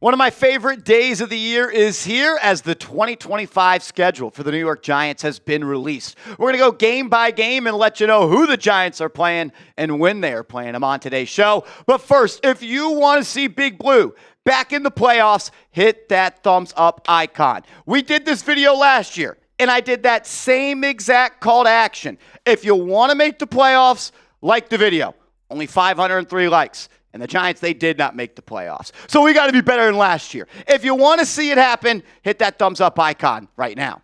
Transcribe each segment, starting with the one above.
One of my favorite days of the year is here as the 2025 schedule for the New York Giants has been released. We're going to go game by game and let you know who the Giants are playing and when they are playing them on today's show. But first, if you want to see Big Blue back in the playoffs, hit that thumbs up icon. We did this video last year, and I did that same exact call to action. If you want to make the playoffs, like the video. Only 503 likes. And the Giants, they did not make the playoffs. So we got to be better than last year. If you want to see it happen, hit that thumbs up icon right now.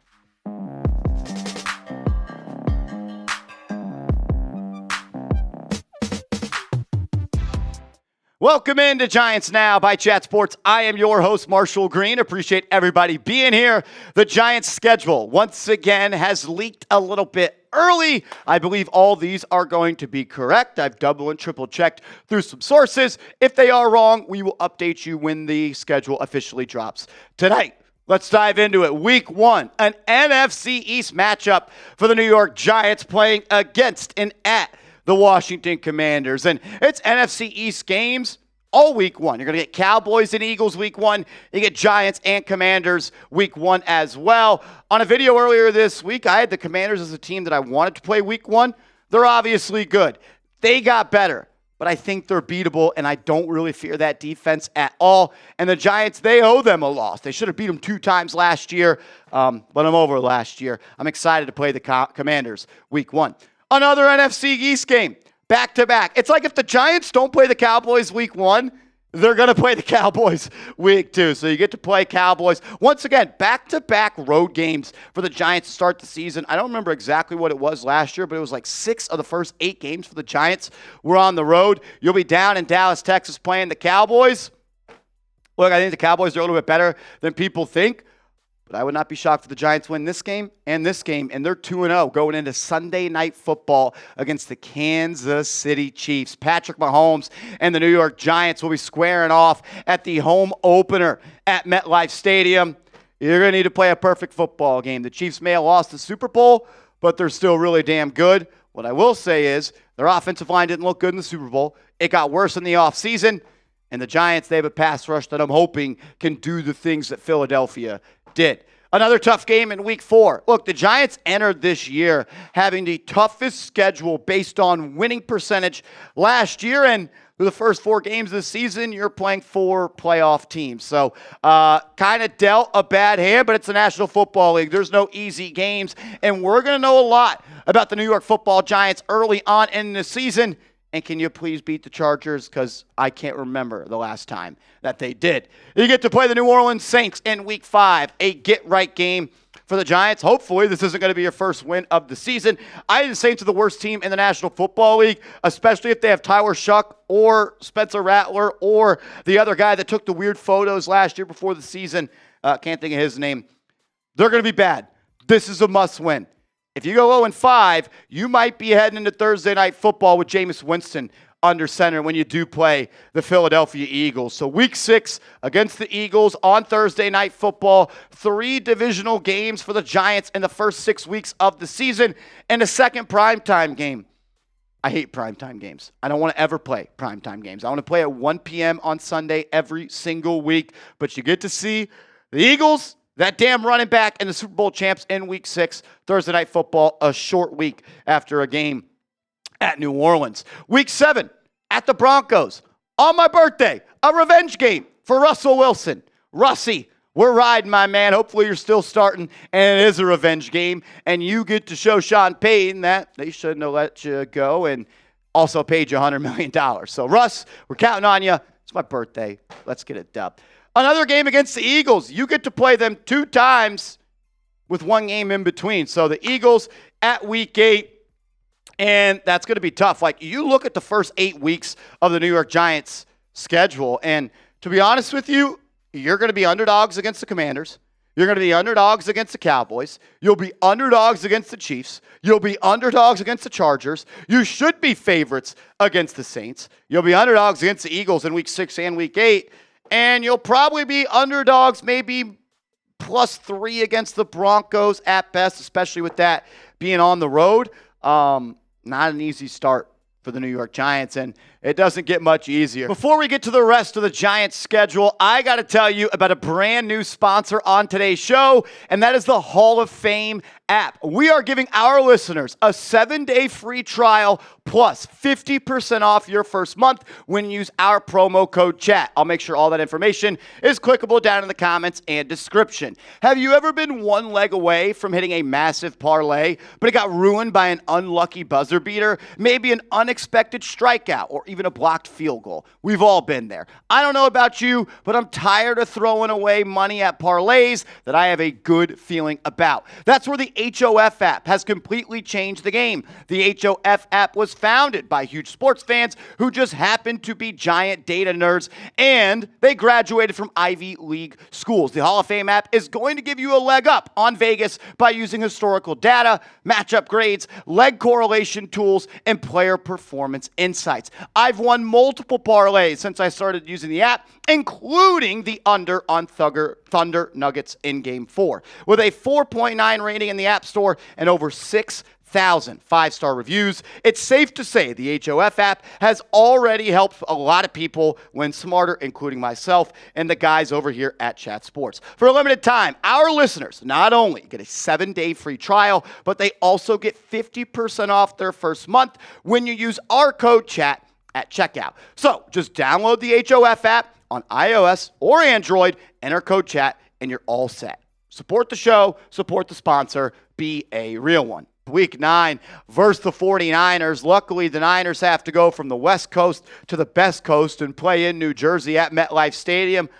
Welcome into Giants Now by Chat Sports. I am your host, Marshall Green. Appreciate everybody being here. The Giants' schedule, once again, has leaked a little bit early. I believe all these are going to be correct. I've double and triple checked through some sources. If they are wrong, we will update you when the schedule officially drops tonight. Let's dive into it. Week 1, an NFC East matchup for the New York Giants playing against and at the Washington Commanders. And it's NFC East games all week 1. You're going to get Cowboys and Eagles week 1. You get Giants and Commanders week 1 as well. On a video earlier this week, I had the Commanders as a team that I wanted to play week 1. They're obviously good. They got better, but I think they're beatable, and I don't really fear that defense at all. And the Giants, they owe them a loss. They should have beat them 2 times last year, but I'm over last year. I'm excited to play the Commanders week 1. Another NFC East game, back-to-back. It's like if the Giants don't play the Cowboys week 1, they're going to play the Cowboys week 2. So you get to play Cowboys. Once again, back-to-back road games for the Giants to start the season. I don't remember exactly what it was last year, but it was like 6 of the first 8 games for the Giants were on the road. You'll be down in Dallas, Texas playing the Cowboys. Look, I think the Cowboys are a little bit better than people think. But I would not be shocked if the Giants win this game, and they're 2-0 going into Sunday Night Football against the Kansas City Chiefs. Patrick Mahomes and the New York Giants will be squaring off at the home opener at MetLife Stadium. You're going to need to play a perfect football game. The Chiefs may have lost the Super Bowl, but they're still really damn good. What I will say is their offensive line didn't look good in the Super Bowl. It got worse in the offseason. And the Giants, they have a pass rush that I'm hoping can do the things that Philadelphia did. Another tough game in week 4. Look, the Giants entered this year having the toughest schedule based on winning percentage last year. And through the first 4 games of the season, you're playing 4 playoff teams. So kind of dealt a bad hand, but it's the National Football League. There's no easy games. And we're going to know a lot about the New York Football Giants early on in the season. And can you please beat the Chargers? Because I can't remember the last time that they did. You get to play the New Orleans Saints in Week 5, a get-right game for the Giants. Hopefully, this isn't going to be your first win of the season. I think the Saints are the worst team in the National Football League, especially if they have Tyler Shuck or Spencer Rattler or the other guy that took the weird photos last year before the season. Can't think of his name. They're going to be bad. This is a must-win. If you go 0-5, you might be heading into Thursday Night Football with Jameis Winston under center when you do play the Philadelphia Eagles. So Week 6 against the Eagles on Thursday Night Football. 3 divisional games for the Giants in the first 6 weeks of the season, and a second primetime game. I hate primetime games. I don't want to ever play primetime games. I want to play at 1 p.m. on Sunday every single week. But you get to see the Eagles, that damn running back, and the Super Bowl champs in Week 6, Thursday Night Football, a short week after a game at New Orleans. Week 7, at the Broncos, on my birthday, a revenge game for Russell Wilson. Russie, we're riding, my man. Hopefully you're still starting, and it is a revenge game, and you get to show Sean Payton that they shouldn't have let you go and also paid you $100 million. So, Russ, we're counting on you. It's my birthday. Let's get it done. Another game against the Eagles. You get to play them 2 times with 1 game in between. So the Eagles at Week 8, and that's going to be tough. Like, you look at the first 8 weeks of the New York Giants schedule, and to be honest with you, you're going to be underdogs against the Commanders. You're going to be underdogs against the Cowboys. You'll be underdogs against the Chiefs. You'll be underdogs against the Chargers. You should be favorites against the Saints. You'll be underdogs against the Eagles in Week 6 and Week 8. And you'll probably be underdogs, maybe +3 against the Broncos at best, especially with that being on the road. Not an easy start for the New York Giants. And It doesn't get much easier. Before we get to the rest of the Giants schedule, I got to tell you about a brand new sponsor on today's show, and that is the Hall of Fame app. We are giving our listeners a 7-day free trial plus 50% off your first month when you use our promo code CHAT. I'll make sure all that information is clickable down in the comments and description. Have you ever been one leg away from hitting a massive parlay, but it got ruined by an unlucky buzzer beater, maybe an unexpected strikeout, or even a blocked field goal? We've all been there. I don't know about you, but I'm tired of throwing away money at parlays that I have a good feeling about. That's where the HOF app has completely changed the game. The HOF app was founded by huge sports fans who just happened to be giant data nerds, and they graduated from Ivy League schools. The Hall of Fame app is going to give you a leg up on Vegas by using historical data, matchup grades, leg correlation tools, and player performance insights. I've won multiple parlays since I started using the app, including the under on Thunder Nuggets in Game 4. With a 4.9 rating in the App Store and over 6,000 five-star reviews, it's safe to say the HOF app has already helped a lot of people win smarter, including myself and the guys over here at Chat Sports. For a limited time, our listeners not only get a 7-day free trial, but they also get 50% off their first month when you use our code CHAT at checkout. So just download the HOF app on iOS or Android, enter code CHAT, and you're all set. Support the show, support the sponsor, be a real one. Week 9 versus the 49ers. Luckily, the Niners have to go from the West Coast to the best coast and play in New Jersey at MetLife Stadium.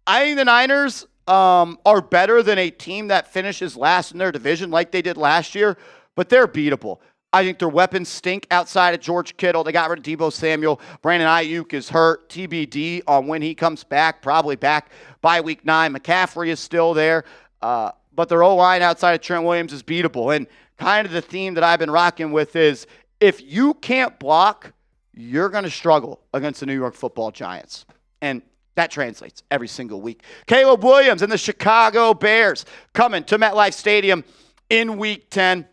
I think the Niners are better than a team that finishes last in their division like they did last year, but they're beatable. I think their weapons stink outside of George Kittle. They got rid of Deebo Samuel. Brandon Ayuk is hurt. TBD on when he comes back, probably back by week 9. McCaffrey is still there. But their O-line outside of Trent Williams is beatable. And kind of the theme that I've been rocking with is if you can't block, you're going to struggle against the New York Football Giants. And that translates every single week. Caleb Williams and the Chicago Bears coming to MetLife Stadium in week 10.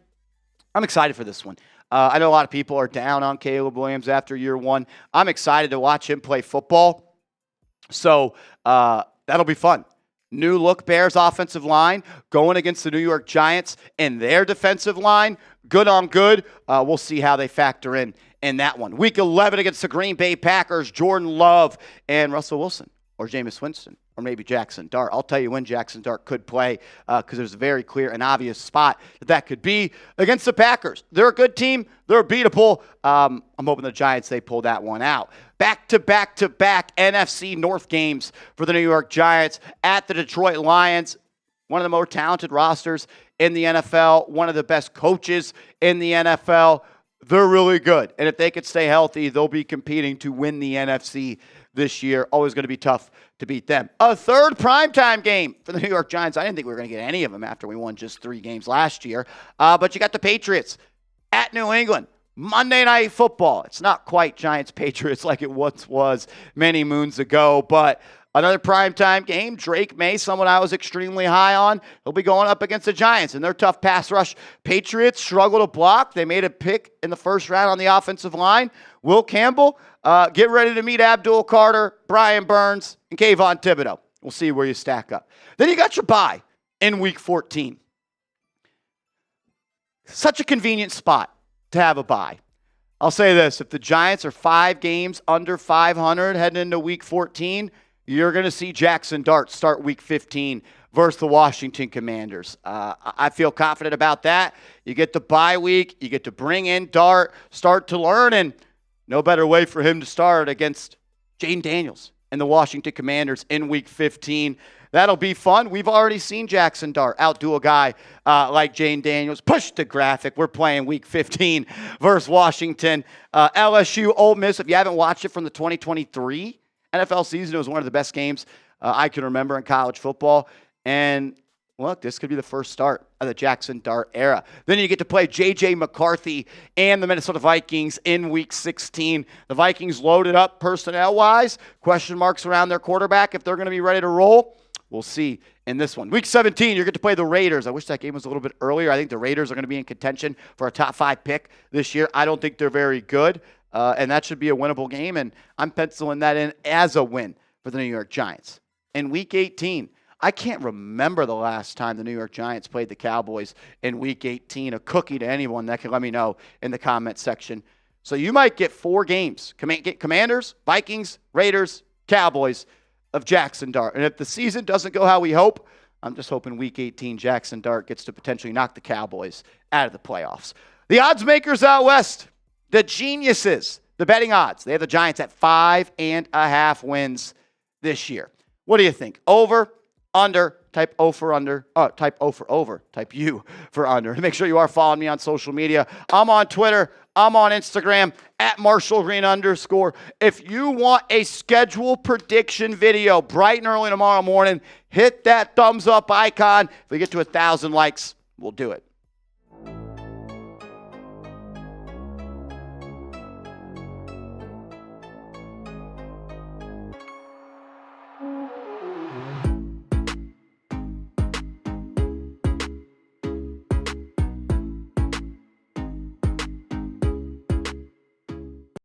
I'm excited for this one. I know a lot of people are down on Caleb Williams after year 1. I'm excited to watch him play football. So that'll be fun. New look Bears offensive line going against the New York Giants and their defensive line. Good on good. We'll see how they factor in that one. Week 11 against the Green Bay Packers, Jordan Love and Russell Wilson or Jameis Winston or maybe Jackson Dart. I'll tell you when Jackson Dart could play because there's a very clear and obvious spot that could be against the Packers. They're a good team. They're beatable. I'm hoping the Giants, they pull that one out. Back-to-back NFC North games for the New York Giants at the Detroit Lions. One of the more talented rosters in the NFL, one of the best coaches in the NFL. They're really good. And if they could stay healthy, they'll be competing to win the NFC this year. Always going to be tough to beat them. A third primetime game for the New York Giants. I didn't think we were going to get any of them after we won just 3 games last year. But you got the Patriots at New England. Monday Night Football. It's not quite Giants-Patriots like it once was many moons ago, but another primetime game. Drake May, someone I was extremely high on, he'll be going up against the Giants, and their tough pass rush. Patriots struggle to block. They made a pick in the first round on the offensive line. Will Campbell, get ready to meet Abdul Carter, Brian Burns, and Kayvon Thibodeau. We'll see where you stack up. Then you got your bye in Week 14. Such a convenient spot to have a bye. I'll say this, if the Giants are 5 games under 500 heading into Week 14, you're going to see Jackson Dart start Week 15 versus the Washington Commanders. I feel confident about that. You get the bye week, you get to bring in Dart, start to learn, and no better way for him to start against Jaden Daniels and the Washington Commanders in Week 15. That'll be fun. We've already seen Jackson Dart outdo a guy like Jaden Daniels. Push the graphic. We're playing Week 15 versus Washington. LSU, Ole Miss. If you haven't watched it from the 2023 NFL season, it was one of the best games I can remember in college football. And look, this could be the first start of the Jackson Dart era. Then you get to play J.J. McCarthy and the Minnesota Vikings in Week 16. The Vikings loaded up personnel-wise. Question marks around their quarterback if they're going to be ready to roll. We'll see in this one. Week 17, you're going to play the Raiders. I wish that game was a little bit earlier. I think the Raiders are going to be in contention for a top 5 pick this year. I don't think they're very good. and that should be a winnable game, and I'm penciling that in as a win for the New York Giants. In Week 18, I can't remember the last time the New York Giants played the Cowboys in Week 18. A cookie to anyone that can let me know in the comment section. So you might get 4 games. Get Commanders, Vikings, Raiders, Cowboys of Jackson Dart. And if the season doesn't go how we hope, I'm just hoping Week 18 Jackson Dart gets to potentially knock the Cowboys out of the playoffs. The odds makers out west, the geniuses, the betting odds. They have the Giants at 5.5 wins this year. What do you think? Over? Under, type O for under, type O for over, type U for under. Make sure you are following me on social media. I'm on Twitter. I'm on Instagram at @MarshallGreen_. If you want a schedule prediction video bright and early tomorrow morning, hit that thumbs up icon. If we get to 1,000 likes, we'll do it.